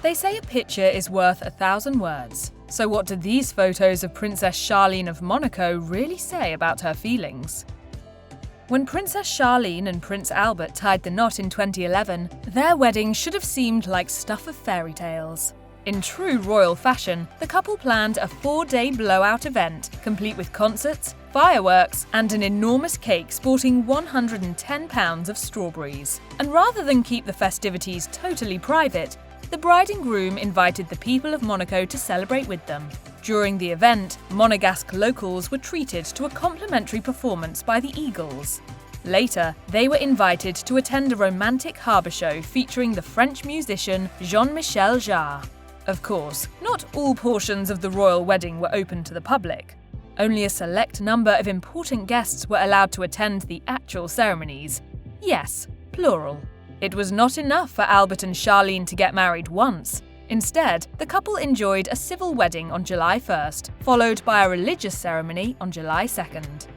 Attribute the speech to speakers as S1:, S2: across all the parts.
S1: They say a picture is worth 1,000 words. So what do these photos of Princess Charlene of Monaco really say about her feelings? When Princess Charlene and Prince Albert tied the knot in 2011, their wedding should have seemed like stuff of fairy tales. In true royal fashion, the couple planned a 4-day blowout event, complete with concerts, fireworks, and an enormous cake sporting 110 pounds of strawberries. And rather than keep the festivities totally private, the bride and groom invited the people of Monaco to celebrate with them. During the event, Monegasque locals were treated to a complimentary performance by the Eagles. Later, they were invited to attend a romantic harbour show featuring the French musician Jean-Michel Jarre. Of course, not all portions of the royal wedding were open to the public. Only a select number of important guests were allowed to attend the actual ceremonies. Yes, plural. It was not enough for Albert and Charlene to get married once. Instead, the couple enjoyed a civil wedding on July 1st, followed by a religious ceremony on July 2nd.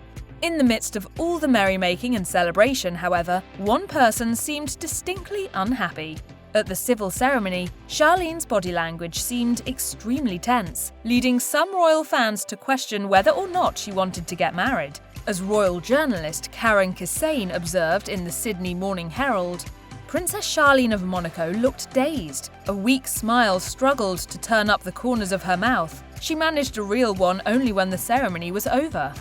S1: In the midst of all the merrymaking and celebration, however, one person seemed distinctly unhappy. At the civil ceremony, Charlene's body language seemed extremely tense, leading some royal fans to question whether or not she wanted to get married. As royal journalist Karen Kissane observed in the Sydney Morning Herald, Princess Charlene of Monaco looked dazed. A weak smile struggled to turn up the corners of her mouth. She managed a real one only when the ceremony was over.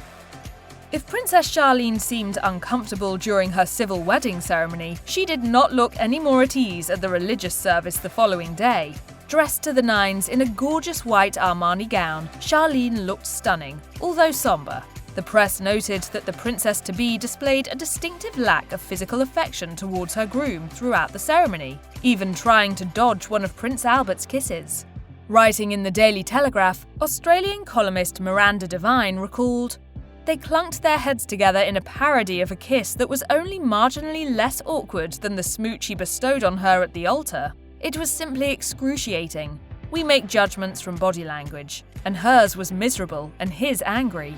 S1: If Princess Charlene seemed uncomfortable during her civil wedding ceremony, she did not look any more at ease at the religious service the following day. Dressed to the nines in a gorgeous white Armani gown, Charlene looked stunning, although somber. The press noted that the princess-to-be displayed a distinctive lack of physical affection towards her groom throughout the ceremony, even trying to dodge one of Prince Albert's kisses. Writing in the Daily Telegraph, Australian columnist Miranda Devine recalled, "They clunked their heads together in a parody of a kiss that was only marginally less awkward than the smooch he bestowed on her at the altar. It was simply excruciating. We make judgments from body language, and hers was miserable and his angry."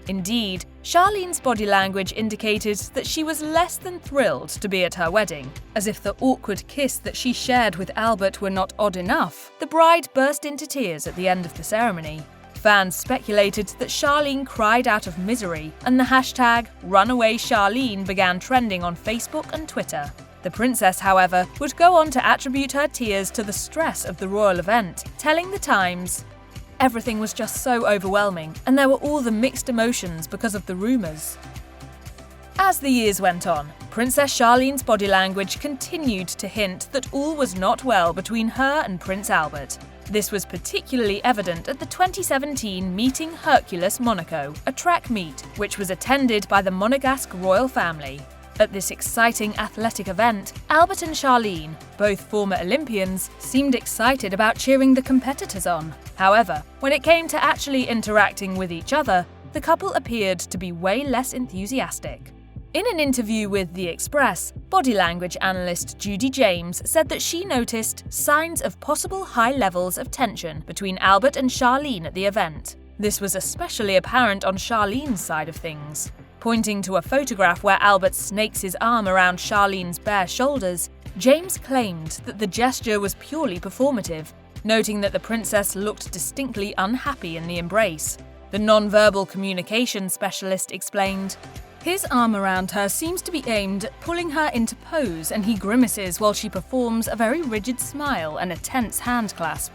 S1: Indeed, Charlene's body language indicated that she was less than thrilled to be at her wedding. As if the awkward kiss that she shared with Albert were not odd enough, the bride burst into tears at the end of the ceremony. Fans speculated that Charlene cried out of misery, and the hashtag #RunawayCharlene began trending on Facebook and Twitter. The princess, however, would go on to attribute her tears to the stress of the royal event, telling The Times, "Everything was just so overwhelming, and there were all the mixed emotions because of the rumours." As the years went on, Princess Charlene's body language continued to hint that all was not well between her and Prince Albert. This was particularly evident at the 2017 Meeting Hercules Monaco, a track meet which was attended by the Monegasque royal family. At this exciting athletic event, Albert and Charlene, both former Olympians, seemed excited about cheering the competitors on. However, when it came to actually interacting with each other, the couple appeared to be way less enthusiastic. In an interview with The Express, body language analyst Judy James said that she noticed signs of possible high levels of tension between Albert and Charlene at the event. This was especially apparent on Charlene's side of things. Pointing to a photograph where Albert snakes his arm around Charlene's bare shoulders, James claimed that the gesture was purely performative, noting that the princess looked distinctly unhappy in the embrace. The non-verbal communication specialist explained, "His arm around her seems to be aimed at pulling her into pose, and he grimaces while she performs a very rigid smile and a tense hand clasp."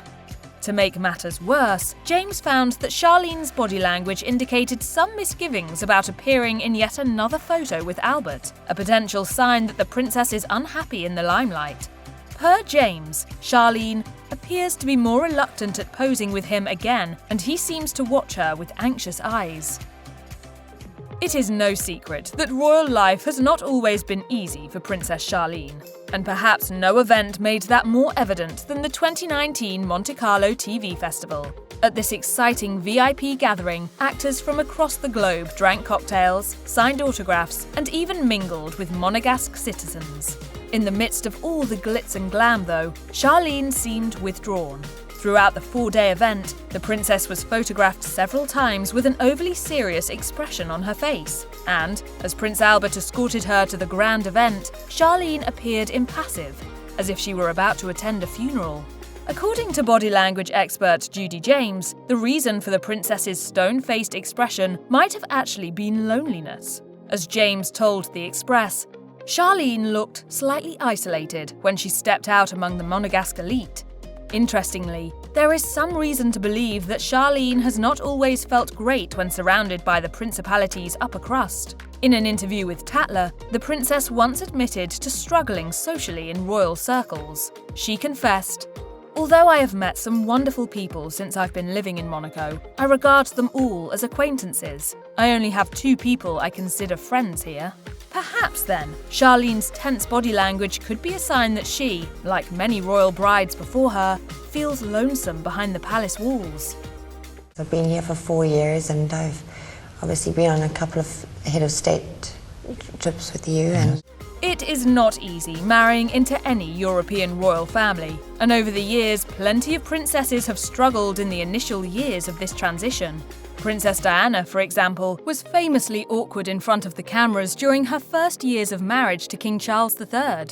S1: To make matters worse, James found that Charlene's body language indicated some misgivings about appearing in yet another photo with Albert, a potential sign that the princess is unhappy in the limelight. Per James, Charlene appears to be more reluctant at posing with him again, and he seems to watch her with anxious eyes. It is no secret that royal life has not always been easy for Princess Charlene, and perhaps no event made that more evident than the 2019 Monte Carlo TV Festival. At this exciting VIP gathering, actors from across the globe drank cocktails, signed autographs, and even mingled with Monegasque citizens. In the midst of all the glitz and glam, though, Charlene seemed withdrawn. Throughout the 4-day event, the princess was photographed several times with an overly serious expression on her face. And, as Prince Albert escorted her to the grand event, Charlene appeared impassive, as if she were about to attend a funeral. According to body language expert Judy James, the reason for the princess's stone-faced expression might have actually been loneliness. As James told The Express, Charlene looked slightly isolated when she stepped out among the Monegasque elite. Interestingly, there is some reason to believe that Charlene has not always felt great when surrounded by the principality's upper crust. In an interview with Tatler, the princess once admitted to struggling socially in royal circles. She confessed, "Although I have met some wonderful people since I've been living in Monaco, I regard them all as acquaintances. I only have 2 people I consider friends here." Perhaps then, Charlene's tense body language could be a sign that she, like many royal brides before her, feels lonesome behind the palace walls.
S2: I've been here for 4 years and I've obviously been on a couple of head of state trips with you. And
S1: It is not easy marrying into any European royal family, and over the years, plenty of princesses have struggled in the initial years of this transition. Princess Diana, for example, was famously awkward in front of the cameras during her first years of marriage to King Charles III.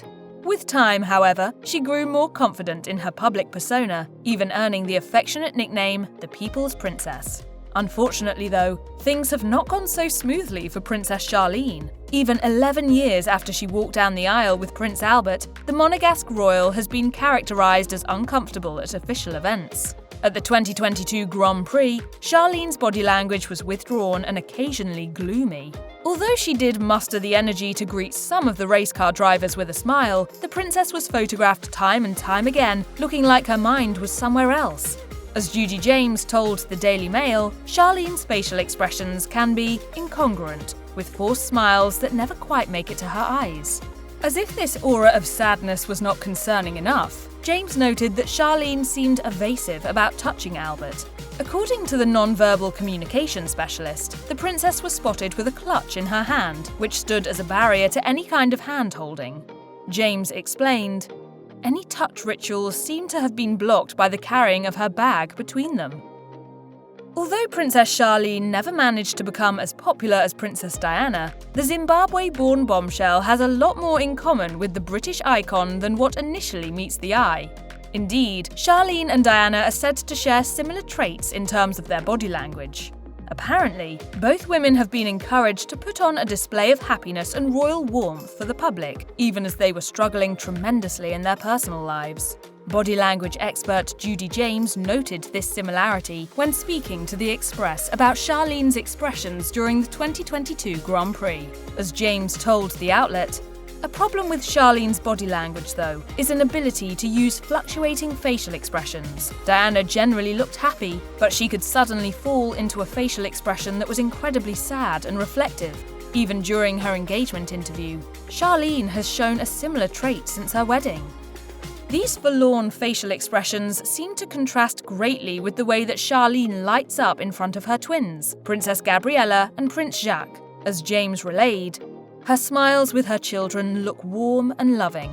S1: With time, however, she grew more confident in her public persona, even earning the affectionate nickname the People's Princess. Unfortunately, though, things have not gone so smoothly for Princess Charlene. Even 11 years after she walked down the aisle with Prince Albert, the Monegasque royal has been characterised as uncomfortable at official events. At the 2022 Grand Prix, Charlene's body language was withdrawn and occasionally gloomy. Although she did muster the energy to greet some of the race car drivers with a smile, the princess was photographed time and time again, looking like her mind was somewhere else. As Judy James told the Daily Mail, Charlene's facial expressions can be incongruent, with forced smiles that never quite make it to her eyes. As if this aura of sadness was not concerning enough, James noted that Charlene seemed evasive about touching Albert. According to the non-verbal communication specialist, the princess was spotted with a clutch in her hand, which stood as a barrier to any kind of hand-holding. James explained, "Any touch rituals seem to have been blocked by the carrying of her bag between them." Although Princess Charlene never managed to become as popular as Princess Diana, the Zimbabwe-born bombshell has a lot more in common with the British icon than what initially meets the eye. Indeed, Charlene and Diana are said to share similar traits in terms of their body language. Apparently, both women have been encouraged to put on a display of happiness and royal warmth for the public, even as they were struggling tremendously in their personal lives. Body language expert Judy James noted this similarity when speaking to The Express about Charlene's expressions during the 2022 Grand Prix. As James told the outlet, "A problem with Charlene's body language, though, is an ability to use fluctuating facial expressions. Diana generally looked happy, but she could suddenly fall into a facial expression that was incredibly sad and reflective. Even during her engagement interview, Charlene has shown a similar trait since her wedding." These forlorn facial expressions seem to contrast greatly with the way that Charlene lights up in front of her twins, Princess Gabriella and Prince Jacques. As James relayed, "Her smiles with her children look warm and loving."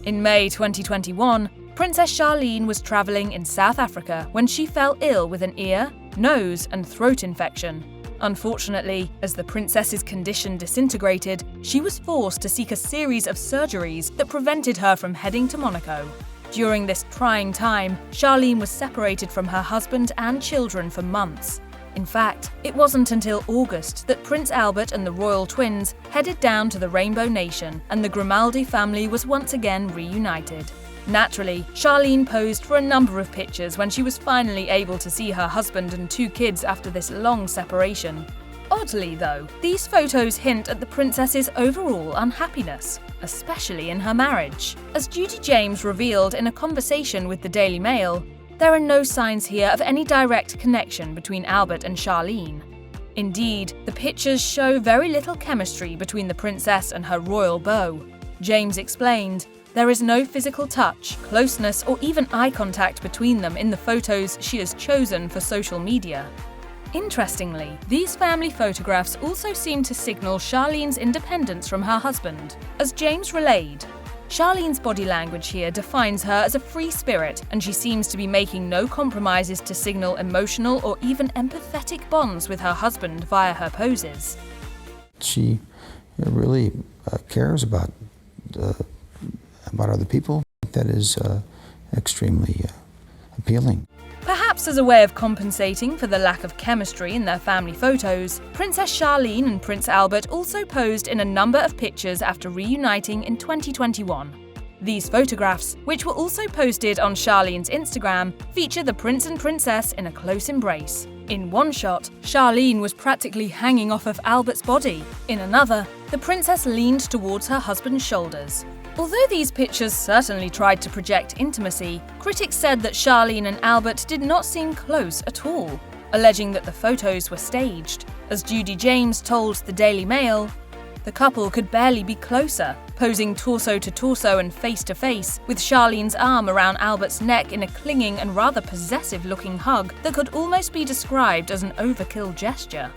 S1: In May 2021, Princess Charlene was travelling in South Africa when she fell ill with an ear, nose, and throat infection. Unfortunately, as the princess's condition disintegrated, she was forced to seek a series of surgeries that prevented her from heading to Monaco. During this trying time, Charlene was separated from her husband and children for months. In fact, it wasn't until August that Prince Albert and the royal twins headed down to the Rainbow Nation, and the Grimaldi family was once again reunited. Naturally, Charlene posed for a number of pictures when she was finally able to see her husband and 2 kids after this long separation. Oddly, though, these photos hint at the princess's overall unhappiness, especially in her marriage. As Judy James revealed in a conversation with the Daily Mail, there are no signs here of any direct connection between Albert and Charlene. Indeed, the pictures show very little chemistry between the princess and her royal beau. James explained, "There is no physical touch, closeness, or even eye contact between them in the photos she has chosen for social media." Interestingly, these family photographs also seem to signal Charlene's independence from her husband. As James relayed, Charlene's body language here defines her as a free spirit, and she seems to be making no compromises to signal emotional or even empathetic bonds with her husband via her poses.
S3: She really cares about other people. That is extremely appealing.
S1: Perhaps as a way of compensating for the lack of chemistry in their family photos, Princess Charlene and Prince Albert also posed in a number of pictures after reuniting in 2021. These photographs, which were also posted on Charlene's Instagram, feature the prince and princess in a close embrace. In one shot, Charlene was practically hanging off of Albert's body. In another, the princess leaned towards her husband's shoulders. Although these pictures certainly tried to project intimacy, critics said that Charlene and Albert did not seem close at all, alleging that the photos were staged. As Judy James told the Daily Mail, the couple could barely be closer, posing torso to torso and face to face, with Charlene's arm around Albert's neck in a clinging and rather possessive-looking hug that could almost be described as an overkill gesture.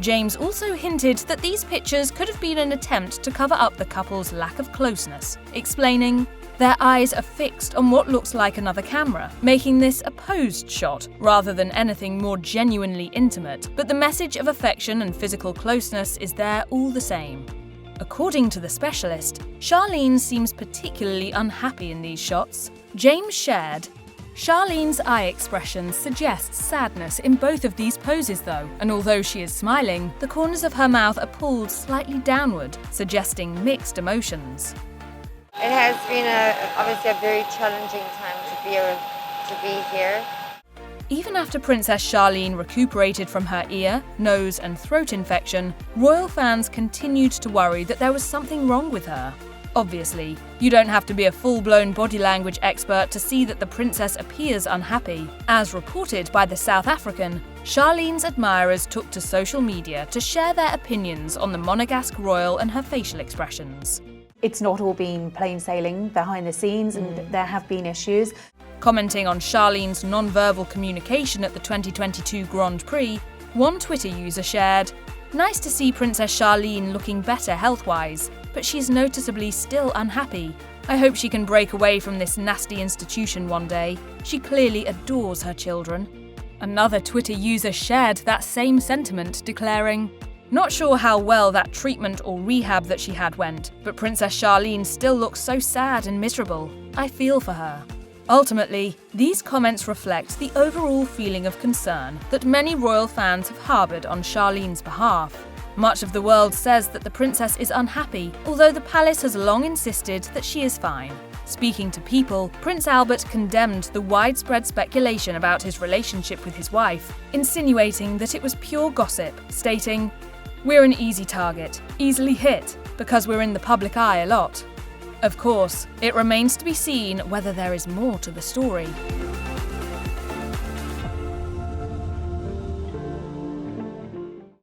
S1: James also hinted that these pictures could have been an attempt to cover up the couple's lack of closeness, explaining, "Their eyes are fixed on what looks like another camera, making this a posed shot rather than anything more genuinely intimate, but the message of affection and physical closeness is there all the same." According to the specialist, Charlene seems particularly unhappy in these shots. James shared, "Charlene's eye expression suggests sadness in both of these poses though, and although she is smiling, the corners of her mouth are pulled slightly downward, suggesting mixed emotions."
S2: It has been obviously a very challenging time to be here.
S1: Even after Princess Charlene recuperated from her ear, nose and throat infection, royal fans continued to worry that there was something wrong with her. Obviously, you don't have to be a full-blown body language expert to see that the princess appears unhappy. As reported by the South African, Charlene's admirers took to social media to share their opinions on the Monegasque royal and her facial expressions.
S4: It's not all been plain sailing behind the scenes, and there have been issues.
S1: Commenting on Charlene's non-verbal communication at the 2022 Grand Prix, one Twitter user shared, "Nice to see Princess Charlene looking better health-wise, but she's noticeably still unhappy. I hope she can break away from this nasty institution one day. She clearly adores her children." Another Twitter user shared that same sentiment, declaring, "Not sure how well that treatment or rehab that she had went, but Princess Charlene still looks so sad and miserable. I feel for her." Ultimately, these comments reflect the overall feeling of concern that many royal fans have harboured on Charlene's behalf. Much of the world says that the princess is unhappy, although the palace has long insisted that she is fine. Speaking to People, Prince Albert condemned the widespread speculation about his relationship with his wife, insinuating that it was pure gossip, stating, "We're an easy target, easily hit, because we're in the public eye a lot." Of course, it remains to be seen whether there is more to the story.